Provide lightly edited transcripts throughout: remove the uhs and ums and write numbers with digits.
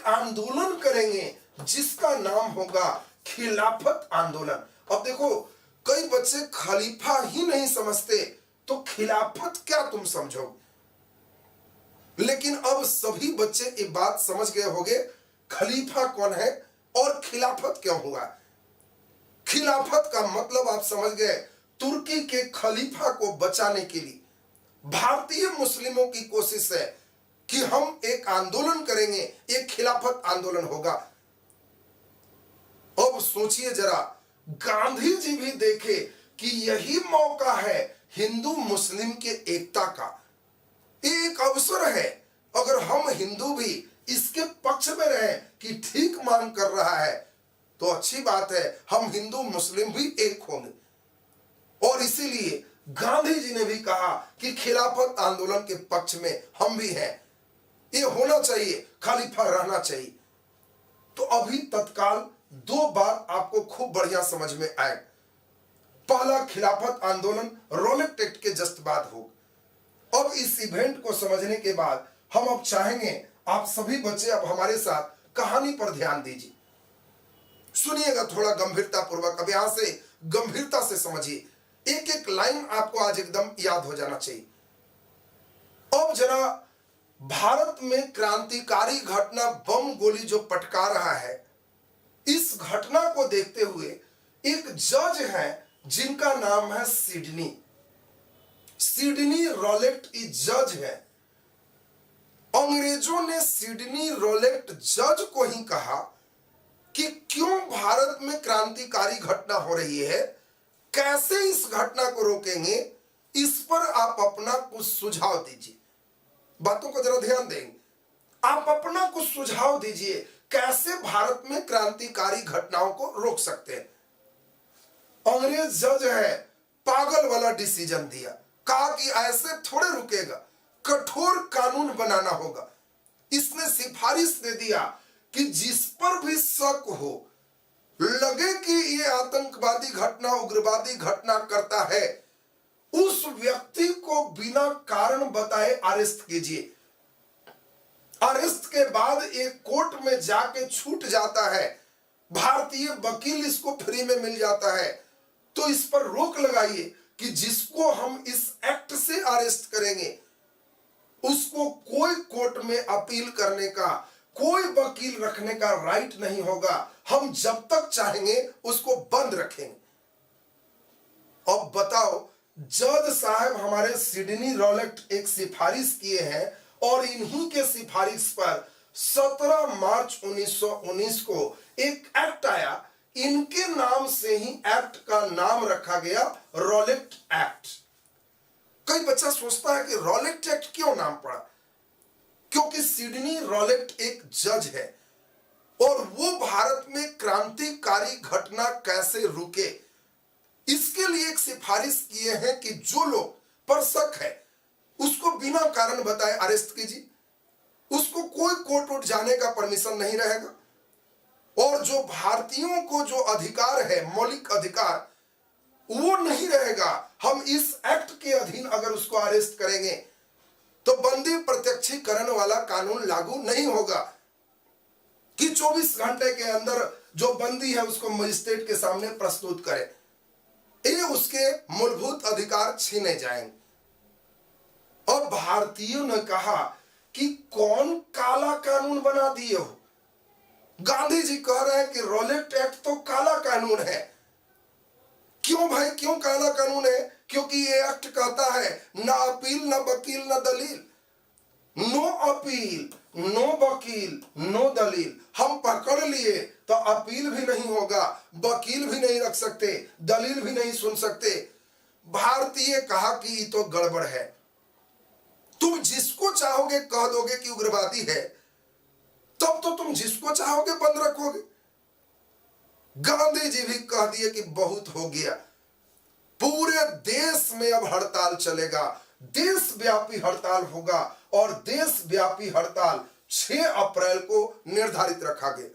आंदोलन करेंगे जिसका नाम होगा खिलाफत आंदोलन। अब देखो, कई बच्चे खलीफा ही नहीं समझते तो खिलाफत क्या तुम समझोगे, लेकिन अब सभी बच्चे ये बात समझ गए होंगे खलीफा कौन है और खिलाफत क्यों हुआ। खिलाफत का मतलब आप समझ गए, तुर्की के खलीफा को बचाने के लिए भारतीय मुस्लिमों की कोशिश है कि हम एक आंदोलन करेंगे, एक खिलाफत आंदोलन होगा। अब सोचिए जरा, गांधी जी भी देखे कि यही मौका है हिंदू मुस्लिम के एकता का, एक अवसर है। अगर हम हिंदू भी इसके पक्ष में रहे कि ठीक मांग कर रहा है तो अच्छी बात है, हम हिंदू मुस्लिम भी एक होंगे। और इसीलिए गांधी जी ने भी कहा कि खिलाफत आंदोलन के पक्ष में हम भी हैं, ये होना चाहिए, खलीफा रहना चाहिए। तो अभी तत्काल दो बात आपको खूब बढ़िया समझ में आए। पहला, खिलाफत आंदोलन रॉलेट एक्ट के जस्ट बाद हो। अब इस इवेंट को समझने के बाद हम अब चाहेंगे आप सभी बच्चे अब हमारे साथ कहानी पर ध्यान दीजिए, सुनिएगा थोड़ा गंभीरता पूर्वक। अब यहां से गंभीरता से समझिए, एक एक लाइन आपको आज एकदम याद हो जाना चाहिए। अब जरा, भारत में क्रांतिकारी घटना बम गोली जो पटका रहा है, इस घटना को देखते हुए एक जज है जिनका नाम है सिडनी रॉलेट जज है। अंग्रेजों ने सिडनी रॉलेट जज को ही कहा कि क्यों भारत में क्रांतिकारी घटना हो रही है, कैसे इस घटना को रोकेंगे, इस पर आप अपना कुछ सुझाव दीजिए। बातों को जरा ध्यान देंगे, आप अपना कुछ सुझाव दीजिए, कैसे भारत में क्रांतिकारी घटनाओं को रोक सकते हैं। अंग्रेज जज है, पागल वाला डिसीजन दिया, कहा कि ऐसे थोड़े रुकेगा, कठोर कानून बनाना होगा। इसने सिफारिश दे दिया कि जिस पर भी शक हो, लगे कि ये आतंकवादी घटना, उग्रवादी घटना करता है, उस व्यक्ति को बिना कारण बताए अरेस्ट कीजिए। अरेस्ट के बाद एक कोर्ट में जाके छूट जाता है, भारतीय वकील इसको फ्री में मिल जाता है, तो इस पर रोक लगाइए कि जिसको हम इस एक्ट से अरेस्ट करेंगे उसको कोई कोर्ट में अपील करने का, कोई वकील रखने का राइट नहीं होगा। हम जब तक चाहेंगे उसको बंद रखेंगे। अब बताओ, जज साहब हमारे सिडनी रॉलेट एक सिफारिश किए हैं और इन्हीं के सिफारिश पर 17 मार्च 1919 को एक एक्ट आया। इनके नाम से ही एक्ट का नाम रखा गया रॉलेट एक्ट। कई बच्चा सोचता है कि रॉलेट एक्ट क्यों नाम पड़ा, क्योंकि सिडनी रॉलेट एक जज है और वो भारत में क्रांतिकारी घटना कैसे रुके, इसके लिए एक सिफारिश किए हैं कि जो लोग पर शक है उसको बिना कारण बताए अरेस्ट कीजिए, उसको कोई कोर्ट वोट जाने का परमिशन नहीं रहेगा, और जो भारतीयों को जो अधिकार है, मौलिक अधिकार, वो नहीं रहेगा। हम इस एक्ट के अधीन अगर उसको अरेस्ट करेंगे तो बंदी प्रत्यक्षीकरण वाला कानून लागू नहीं होगा कि 24 घंटे के अंदर जो बंदी है उसको मजिस्ट्रेट के सामने प्रस्तुत करे, ये उसके मूलभूत अधिकार छीने जाएंगे। और भारतीयों ने कहा कि कौन काला कानून बना दिए हो। गांधी जी कह रहे हैं कि रॉलेट एक्ट तो काला कानून है। क्यों भाई, क्यों काला कानून है? क्योंकि ये एक्ट कहता है ना अपील, ना वकील, ना दलील। नो अपील, नो वकील, नो दलील। हम पकड़ लिए तो अपील भी नहीं होगा, वकील भी नहीं रख सकते, दलील भी नहीं सुन सकते। भारतीय कहा कि ये तो गड़बड़ है। तुम जिसको चाहोगे कह दोगे कि उग्रवादी है, तब तो तुम जिसको चाहोगे बंद रखोगे। गांधी जी भी कह दिए कि बहुत हो गया, पूरे देश में अब हड़ताल चलेगा, देशव्यापी हड़ताल होगा। और देशव्यापी हड़ताल 6 अप्रैल को निर्धारित रखा गया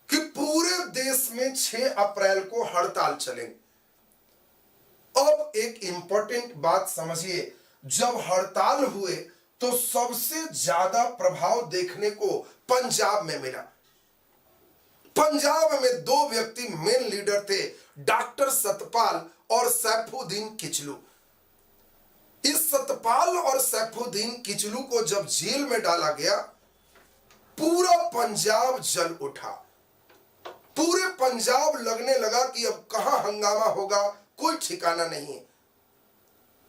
कि पूरे देश में 6 अप्रैल को हड़ताल चलेंगे। अब एक इंपॉर्टेंट बात समझिए, जब हड़ताल हुए तो सबसे ज्यादा प्रभाव देखने को पंजाब में मिला। पंजाब में दो व्यक्ति मेन लीडर थे, डॉक्टर सतपाल और सैफुद्दीन किचलू। इस सतपाल और सैफुद्दीन किचलू को जब जेल में डाला गया, पूरा पंजाब जल उठा। पूरे पंजाब लगने लगा कि अब कहां हंगामा होगा, कोई ठिकाना नहीं है।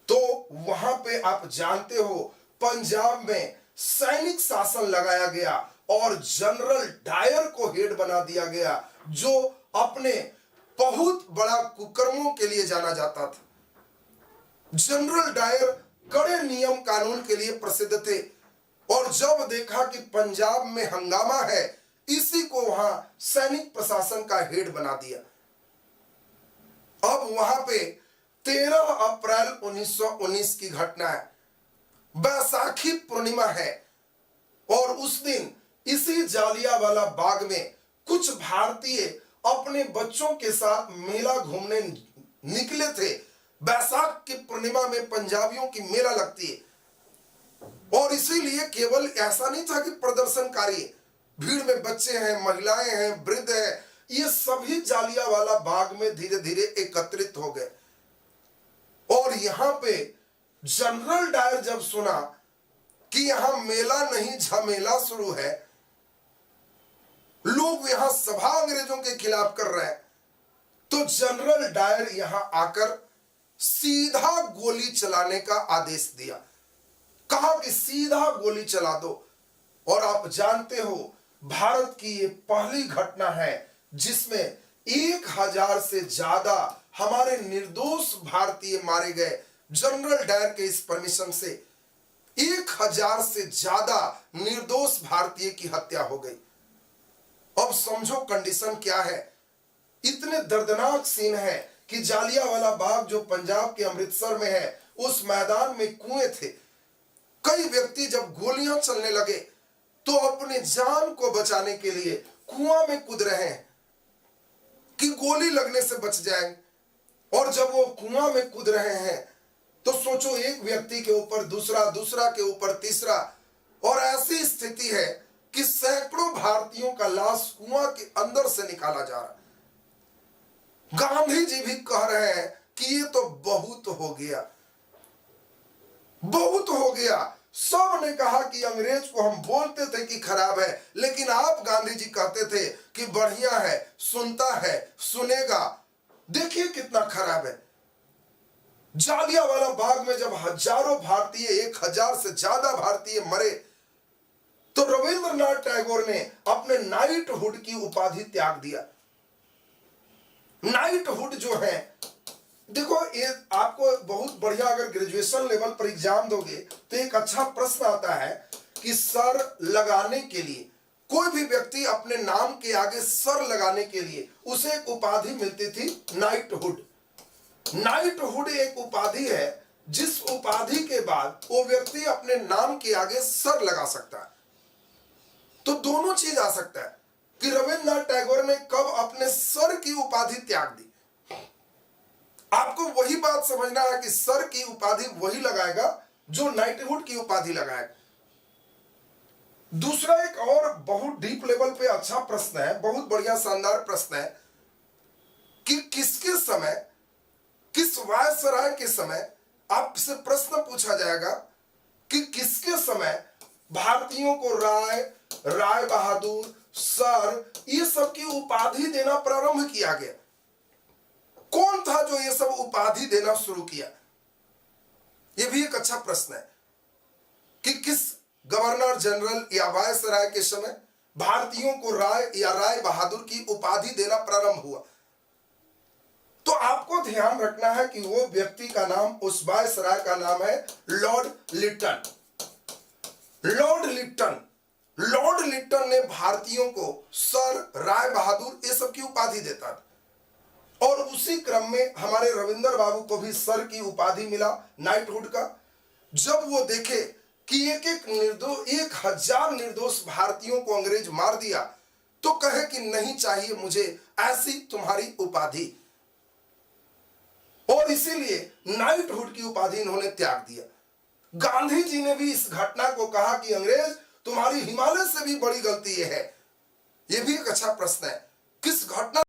तो वहां पे आप जानते हो, पंजाब में सैनिक शासन लगाया गया और जनरल डायर को हेड बना दिया गया, जो अपने बहुत बड़ा कुकर्मों के लिए जाना जाता था। जनरल डायर कड़े नियम कानून के लिए प्रसिद्ध थे, और जब देखा कि पंजाब में हंगामा है, इसी को वहां सैनिक प्रशासन का हेड बना दिया। अब वहां पे 13 अप्रैल 1919 की घटना है, बैसाखी पूर्णिमा है, और उस दिन इसी जालियांवाला बाग में कुछ भारतीय अपने बच्चों के साथ मेला घूमने निकले थे। बैसाख की पूर्णिमा में पंजाबियों की मेला लगती है, और इसीलिए केवल ऐसा नहीं था कि प्रदर्शनकारी, भीड़ में बच्चे हैं, महिलाएं हैं, वृद्ध हैं, ये सभी जालियांवाला बाग में धीरे धीरे एकत्रित हो गए। और यहां पे जनरल डायर जब सुना कि यहां मेला नहीं झमेला शुरू है, लोग यहां सभा अंग्रेजों के खिलाफ कर रहे हैं, तो जनरल डायर यहां आकर सीधा गोली चलाने का आदेश दिया। कहा कि सीधा गोली चला दो। और आप जानते हो, भारत की ये पहली घटना है जिसमें 1000 से ज्यादा हमारे निर्दोष भारतीय मारे गए। जनरल डायर के इस परमिशन से 1000 से ज्यादा निर्दोष भारतीय की हत्या हो गई। अब समझो कंडीशन क्या है। इतने दर्दनाक सीन है कि जालियांवाला बाग जो पंजाब के अमृतसर में है, उस मैदान में कुएं थे। कई व्यक्ति जब गोलियां चलने लगे तो अपने जान को बचाने के लिए कुआं में कूद रहे हैं कि गोली लगने से बच जाएंगे। और जब वो कुआं में कूद रहे हैं तो सोचो, एक व्यक्ति के ऊपर दूसरा, दूसरा के ऊपर तीसरा, और ऐसी स्थिति है कि सैकड़ों भारतीयों का लाश कुआं के अंदर से निकाला जा रहा। गांधी जी भी कह रहे हैं कि ये तो बहुत हो गया, बहुत हो गया। सब ने कहा कि अंग्रेज को हम बोलते थे कि खराब है, लेकिन आप गांधी जी कहते थे कि बढ़िया है, सुनता है, सुनेगा। देखिए कितना खराब है। जालियांवाला बाग में जब हजारों भारतीय, 1000 से ज्यादा भारतीय मरे, तो रविंद्रनाथ टैगोर ने अपने नाइटहुड की उपाधि त्याग दिया। नाइटहुड जो है, देखो, ये आपको बहुत बढ़िया, अगर ग्रेजुएशन लेवल पर एग्जाम दोगे तो एक अच्छा प्रश्न आता है कि सर लगाने के लिए, कोई भी व्यक्ति अपने नाम के आगे सर लगाने के लिए उसे एक उपाधि मिलती थी, नाइटहुड। नाइटहुड एक उपाधि है जिस उपाधि के बाद वो व्यक्ति अपने नाम के आगे सर लगा सकता है। तो दोनों चीज आ सकता है कि रविंद्रनाथ टैगोर ने कब अपने सर की उपाधि त्याग दी। आपको वही बात समझना है कि सर की उपाधि वही लगाएगा जो नाइटहुड की उपाधि लगाएगा। दूसरा एक और बहुत डीप लेवल पे अच्छा प्रश्न है, बहुत बढ़िया शानदार प्रश्न है कि किसके समय, किस वायसराय के समय, आपसे प्रश्न पूछा जाएगा कि किसके समय भारतीयों को राय, राय बहादुर, सर, ये सब की उपाधि देना प्रारंभ किया गया। कौन था जो ये सब उपाधि देना शुरू किया? यह भी एक अच्छा प्रश्न है कि किस गवर्नर जनरल या वायसराय के समय भारतीयों को राय या राय बहादुर की उपाधि देना प्रारंभ हुआ। तो आपको ध्यान रखना है कि वो व्यक्ति का नाम, उस वायसराय का नाम है Lord Lytton. Lord Lytton, Lord Lytton ने भारतीयों को सर, राय बहादुर, ये सब की उपाधि देता था। और उसी क्रम में हमारे रविंद्र बाबू को भी सर की उपाधि मिला, नाइटहुड का। जब वो देखे कि एक 1000 निर्दोष भारतीयों को अंग्रेज मार दिया, तो कहे कि नहीं चाहिए मुझे ऐसी तुम्हारी उपाधि, और इसीलिए नाइटहुड की उपाधि इन्होंने त्याग दिया। गांधी जी ने भी इस घटना को कहा कि अंग्रेज तुम्हारी हिमालय से भी बड़ी गलती ये है। ये भी एक अच्छा प्रश्न है, किस घटना